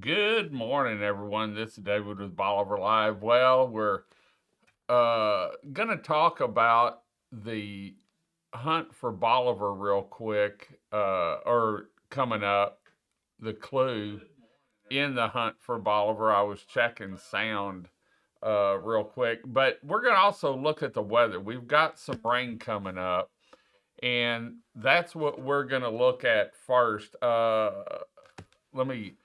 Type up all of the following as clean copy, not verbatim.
Good morning, everyone. This is David with Bolivar Live. Well, we're going to talk about the hunt for Bolivar real quick, or coming up, the clue in the hunt for Bolivar. I was checking sound real quick, but we're going to also look at the weather. We've got some rain coming up, and that's what we're going to look at first. Let me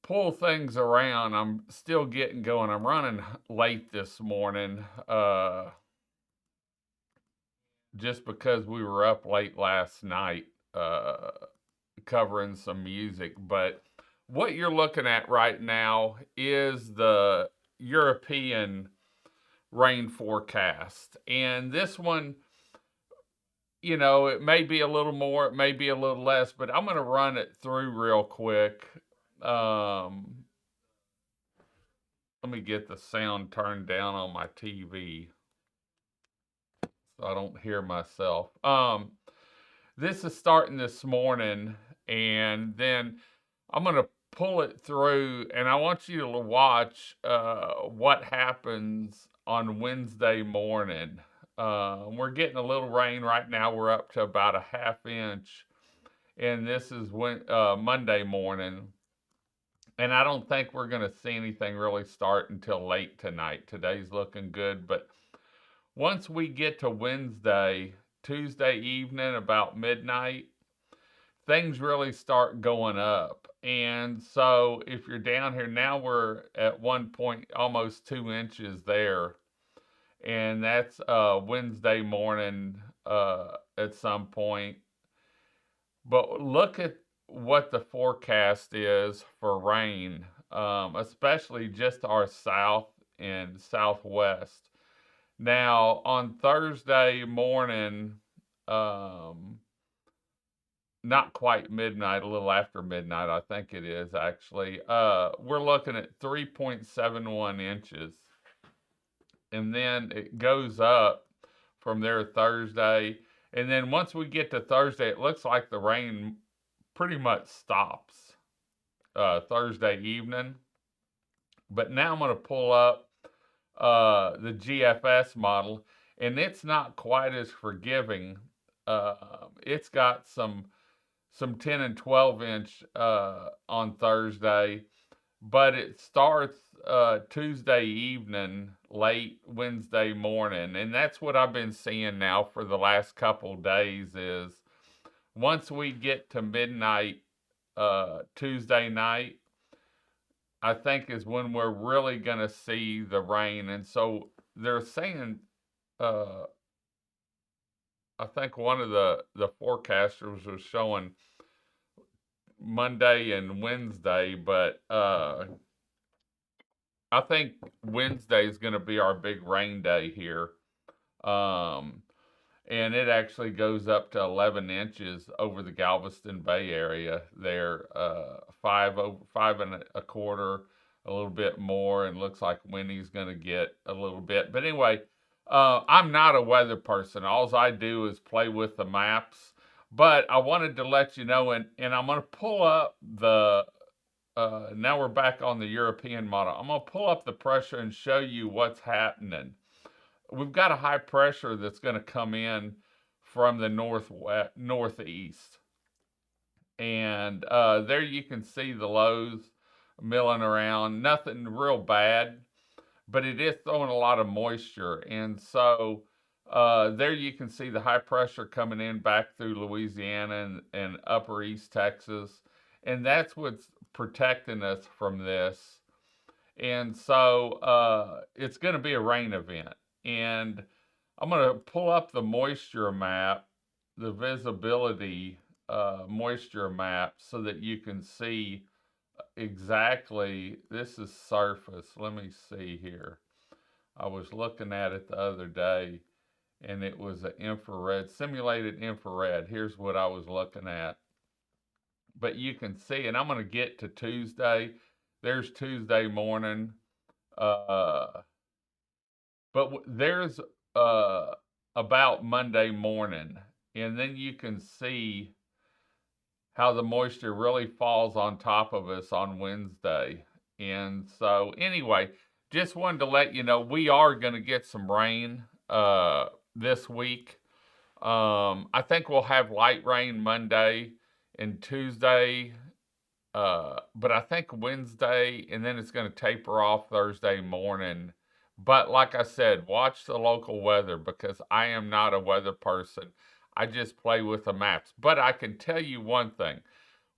pull things around. I'm still getting going. I'm running late this morning, just because we were up late last night, covering some music. But what you're looking at right now is the European rain forecast. And this one, it may be a little more, it may be a little less, but I'm going to run it through real quick. Um, Let me get the sound turned down on my TV so I don't hear myself. This is starting this morning, and then I'm going to pull it through, and I want you to watch what happens on Wednesday morning. We're getting a little rain right now. We're up to about a half inch, and this is Monday morning. And I don't think we're going to see anything really start until late tonight. Today's looking good, but once we get to Wednesday, Tuesday evening about midnight, things really start going up. And so if you're down here now, we're at 1 point, almost 2 inches there. And that's Wednesday morning at some point. But look at what the forecast is for rain, especially just our south and southwest. Now, on Thursday morning, um, not quite midnight, a little after midnight, I think it is actually, we're looking at 3.71 inches. And then it goes up from there Thursday. And then once we get to Thursday, it looks like the rain pretty much stops Thursday evening. But now I'm going to pull up the GFS model, and it's not quite as forgiving. It's got some 10 and 12 inch on Thursday, but it starts Tuesday evening, late Wednesday morning, and that's what I've been seeing now for the last couple days. Is once we get to midnight Tuesday night, I think is when we're really going to see the rain. And so they're saying, uh, I think one of the forecasters was showing Monday and Wednesday, but I think Wednesday is going to be our big rain day here. Um, and it actually goes up to 11 inches over the Galveston Bay area there, five and a quarter, a little bit more, and looks like Winnie's going to get a little bit. But anyway, I'm not a weather person. All I do is play with the maps. But I wanted to let you know, and I'm going to pull up the. Now we're back on the European model. I'm going to pull up the pressure and show you what's happening. We've got a high pressure that's going to come in from the northeast, and there you can see the lows milling around. Nothing real bad, but it is throwing a lot of moisture, and so there you can see the high pressure coming in back through Louisiana and upper East Texas, and that's what's protecting us from this. And so it's going to be a rain event. And I'm going to pull up the moisture map, the visibility moisture map, so that you can see exactly. This is surface. Let me see here. I was looking at it the other day, and it was an infrared, simulated infrared. Here's what I was looking at. But you can see, and I'm going to get to Tuesday. There's Tuesday morning. Uh, but there's about Monday morning, and then you can see how the moisture really falls on top of us on Wednesday. And so, anyway, just wanted to let you know we are going to get some rain this week. I think we'll have light rain Monday and Tuesday, but I think Wednesday, and then it's going to taper off Thursday morning. But like I said, watch the local weather because I am not a weather person. I just play with the maps. But I can tell you one thing.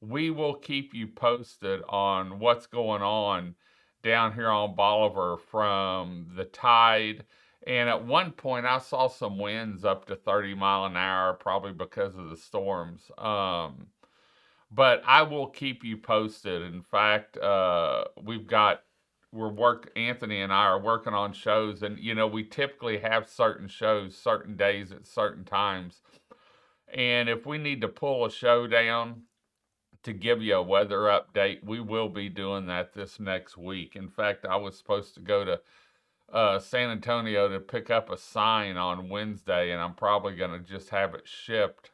We will keep you posted on what's going on down here on Bolivar from the tide. And at one point, I saw some winds up to 30 mile an hour, probably because of the storms. But I will keep you posted. In fact, Anthony and I are working on shows, and we typically have certain shows, certain days at certain times. And if we need to pull a show down to give you a weather update, we will be doing that this next week. In fact, I was supposed to go to San Antonio to pick up a sign on Wednesday, and I'm probably going to just have it shipped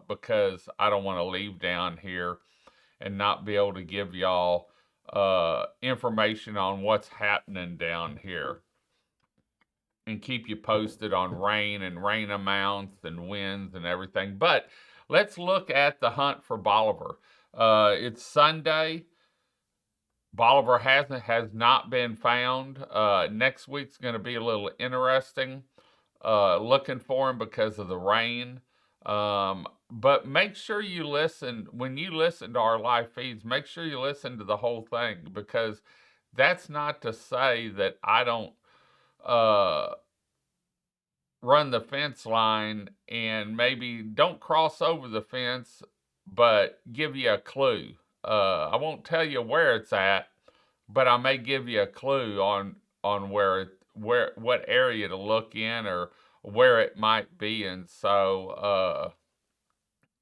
because I don't want to leave down here and not be able to give y'all information on what's happening down here and keep you posted on rain and rain amounts and winds and everything. But let's look at the hunt for Bolivar. It's Sunday. Bolivar has not been found. Next week's going to be a little interesting. Looking for him because of the rain. But make sure you listen. When you listen to our live feeds, make sure you listen to the whole thing, because that's not to say that I don't run the fence line and maybe don't cross over the fence, but give you a clue. I won't tell you where it's at, but I may give you a clue on what area to look in or where it might be. And so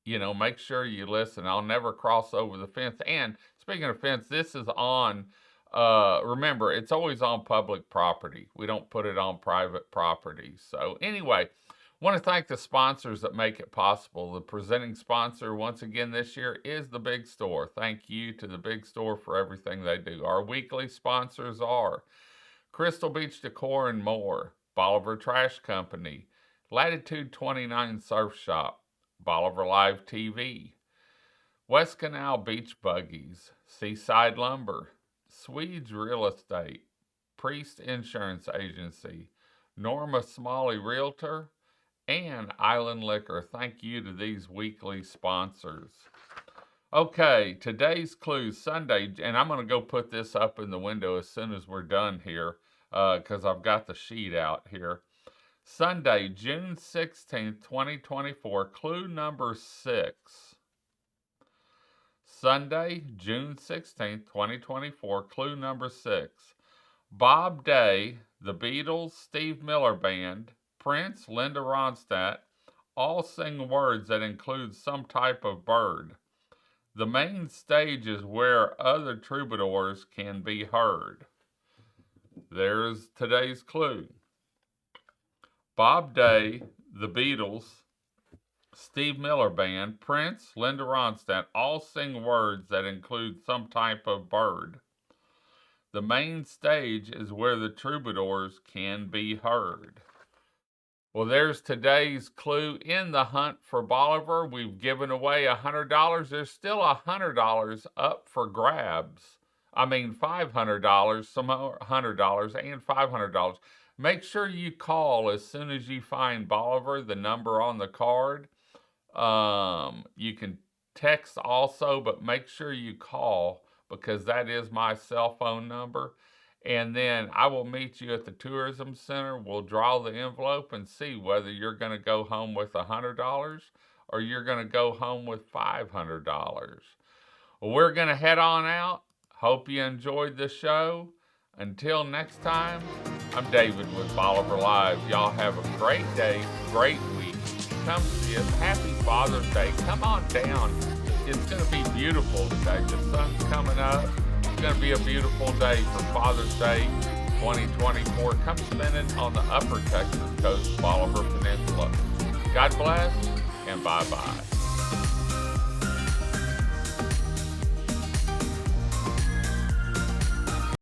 make sure you listen. I'll never cross over the fence. And speaking of fence, this is on remember, it's always on public property. We don't put it on private property. So anyway, want to thank the sponsors that make it possible. The presenting sponsor, once again this year, is the Big Store. Thank you to the Big Store for everything they do. Our weekly sponsors are Crystal Beach Decor and More, Bolivar Trash Company, Latitude 29 Surf Shop, Bolivar Live TV, West Canal Beach Buggies, Seaside Lumber, Swedes Real Estate, Priest Insurance Agency, Norma Smalley Realtor, and Island Liquor. Thank you to these weekly sponsors. Okay, today's clue, Sunday, and I'm going to go put this up in the window as soon as we're done here because I've got the sheet out here. Sunday, June 16th, 2024, clue number 6. Sunday, June 16th, 2024, clue number 6. Bob Day, the Beatles, Steve Miller Band, Prince, Linda Ronstadt, all sing words that include some type of bird. The main stage is where other troubadours can be heard. There's today's clue. Bob Day, the Beatles, Steve Miller Band, Prince, Linda Ronstadt, all sing words that include some type of bird. The main stage is where the troubadours can be heard. Well, there's today's clue in the hunt for Bolivar. We've given away $100. There's still $100 up for grabs. I mean, $500, some more $100 and $500. Make sure you call as soon as you find Bolivar, the number on the card. You can text also, but make sure you call because that is my cell phone number. And then I will meet you at the tourism center. We'll draw the envelope and see whether you're going to go home with $100 or you're going to go home with $500. Well, we're going to head on out. Hope you enjoyed the show. Until next time, I'm David with Bolivar Live. Y'all have a great day, great week. Come see us. Happy Father's Day. Come on down. It's going to be beautiful today. The sun's coming up. It's going to be a beautiful day for Father's Day 2024. Come spend it on the upper Texas coast, Bolivar Peninsula. God bless and bye-bye.